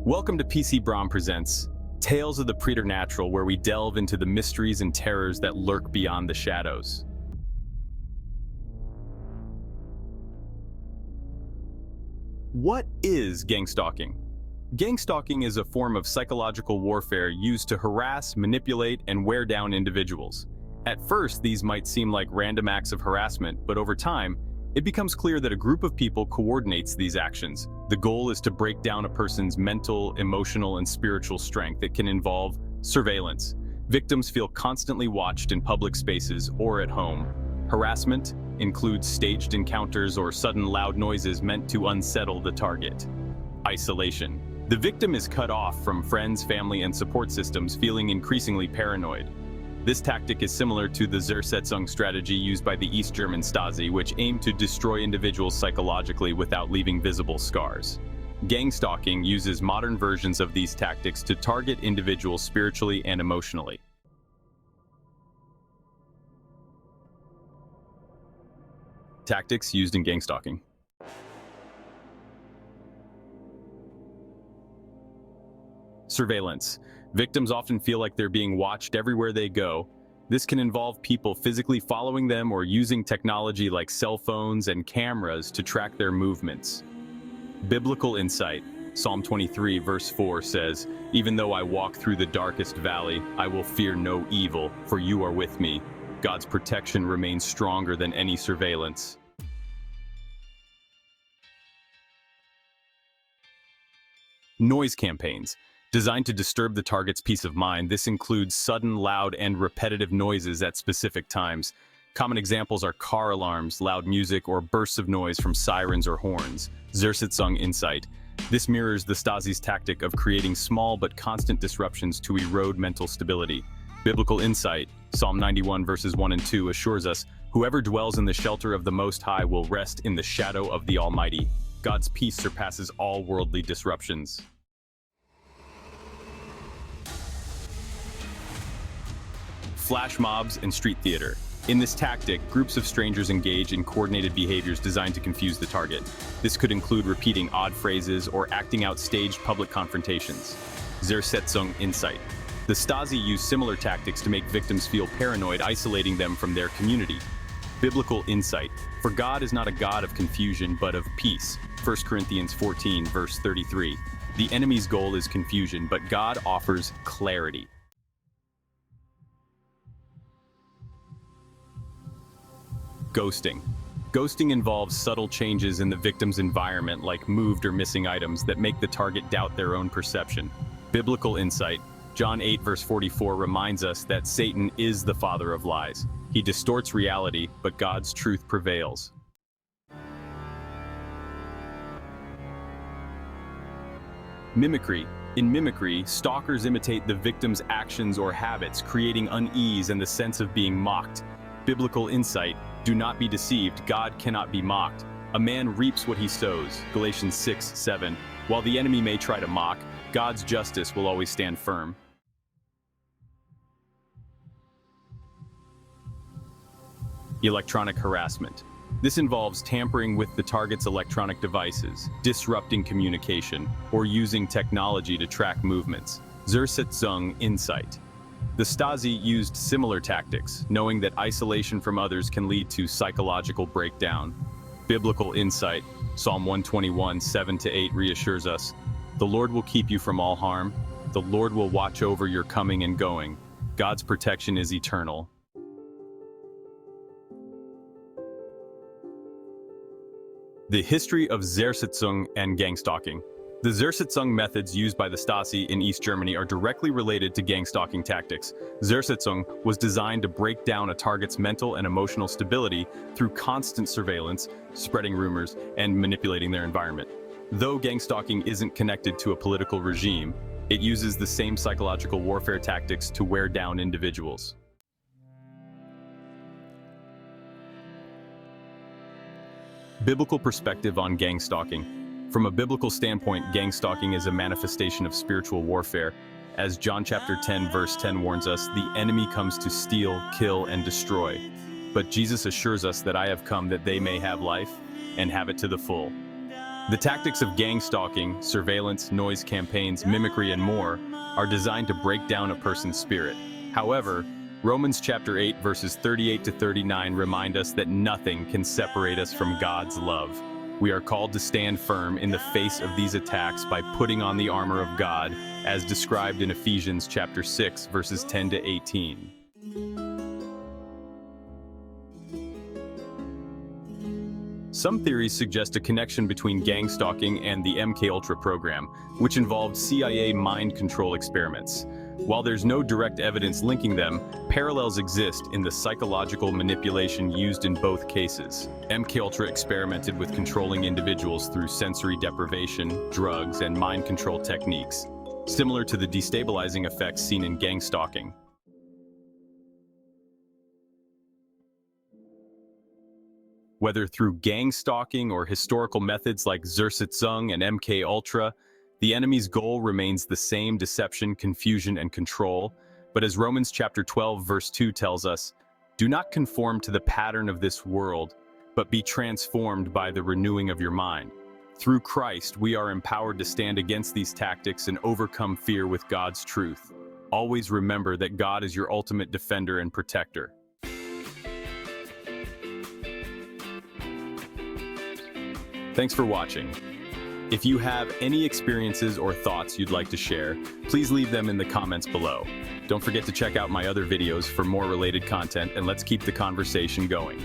Welcome to PC Brahm Presents Tales of the Preternatural, where we delve into the mysteries and terrors that lurk beyond the shadows. What is gangstalking? Gangstalking is a form of psychological warfare used to harass, manipulate, and wear down individuals. At first, these might seem like random acts of harassment, but over time, it becomes clear that a group of people coordinates these actions. The goal is to break down a person's mental, emotional, and spiritual strength. It can involve surveillance. Victims feel constantly watched in public spaces or at home. Harassment includes staged encounters or sudden loud noises meant to unsettle the target. Isolation. The victim is cut off from friends, family, and support systems, feeling increasingly paranoid. This tactic is similar to the Zersetzung strategy used by the East German Stasi, which aimed to destroy individuals psychologically without leaving visible scars. Gangstalking uses modern versions of these tactics to target individuals spiritually and emotionally. Tactics used in gangstalking. Surveillance. Victims often feel like they're being watched everywhere they go. This can involve people physically following them or using technology like cell phones and cameras to track their movements. Biblical insight. Psalm 23 verse 4 says, "Even though I walk through the darkest valley, I will fear no evil, for you are with me." God's protection remains stronger than any surveillance. Noise campaigns. Designed to disturb the target's peace of mind, this includes sudden, loud, and repetitive noises at specific times. Common examples are car alarms, loud music, or bursts of noise from sirens or horns. Zersetzung insight. This mirrors the Stasi's tactic of creating small but constant disruptions to erode mental stability. Biblical insight. Psalm 91 verses 1 and 2 assures us, "Whoever dwells in the shelter of the Most High will rest in the shadow of the Almighty." God's peace surpasses all worldly disruptions. Flash mobs and street theater. In this tactic, groups of strangers engage in coordinated behaviors designed to confuse the target. This could include repeating odd phrases or acting out staged public confrontations. Zersetzung insight. The Stasi used similar tactics to make victims feel paranoid, isolating them from their community. Biblical insight. For God is not a God of confusion, but of peace. 1 Corinthians 14, verse 33. The enemy's goal is confusion, but God offers clarity. Ghosting. Ghosting involves subtle changes in the victim's environment, like moved or missing items, that make the target doubt their own perception. Biblical insight. John 8 verse 44 reminds us that Satan is the father of lies. He distorts reality, but God's truth prevails. Mimicry. In mimicry, stalkers imitate the victim's actions or habits, creating unease and the sense of being mocked. Biblical insight. Do not be deceived, God cannot be mocked. A man reaps what he sows. Galatians 6:7. While the enemy may try to mock, God's justice will always stand firm. Electronic harassment. This involves tampering with the target's electronic devices, disrupting communication, or using technology to track movements. Zersetzung insight. The Stasi used similar tactics, knowing that isolation from others can lead to psychological breakdown. Biblical insight. Psalm 121, 7-8 reassures us, "The Lord will keep you from all harm. The Lord will watch over your coming and going. God's protection is eternal." The history of Zersetzung and gangstalking. The Zersetzung methods used by the Stasi in East Germany are directly related to gangstalking tactics. Zersetzung was designed to break down a target's mental and emotional stability through constant surveillance, spreading rumors, and manipulating their environment. Though gangstalking isn't connected to a political regime, it uses the same psychological warfare tactics to wear down individuals. Biblical perspective on gangstalking. From a biblical standpoint, gangstalking is a manifestation of spiritual warfare. As John chapter 10 verse 10 warns us, the enemy comes to steal, kill, and destroy. But Jesus assures us that I have come that they may have life and have it to the full. The tactics of gang stalking, surveillance, noise campaigns, mimicry, and more are designed to break down a person's spirit. However, Romans chapter 8 verses 38 to 39 remind us that nothing can separate us from God's love. We are called to stand firm in the face of these attacks by putting on the armor of God, as described in Ephesians chapter 6 verses 10 to 18. Some theories suggest a connection between gang stalking and the MKUltra program, which involved CIA mind control experiments. While there's no direct evidence linking them, parallels exist in the psychological manipulation used in both cases. MKUltra experimented with controlling individuals through sensory deprivation, drugs, and mind control techniques, similar to the destabilizing effects seen in gang stalking. Whether through gang stalking or historical methods like Zersetzung and MKUltra, the enemy's goal remains the same: deception, confusion, and control. But as Romans chapter 12 verse 2 tells us, do not conform to the pattern of this world, but be transformed by the renewing of your mind. Through Christ, we are empowered to stand against these tactics and overcome fear with God's truth. Always remember that God is your ultimate defender and protector. Thanks for watching. If you have any experiences or thoughts you'd like to share, please leave them in the comments below. Don't forget to check out my other videos for more related content, and let's keep the conversation going.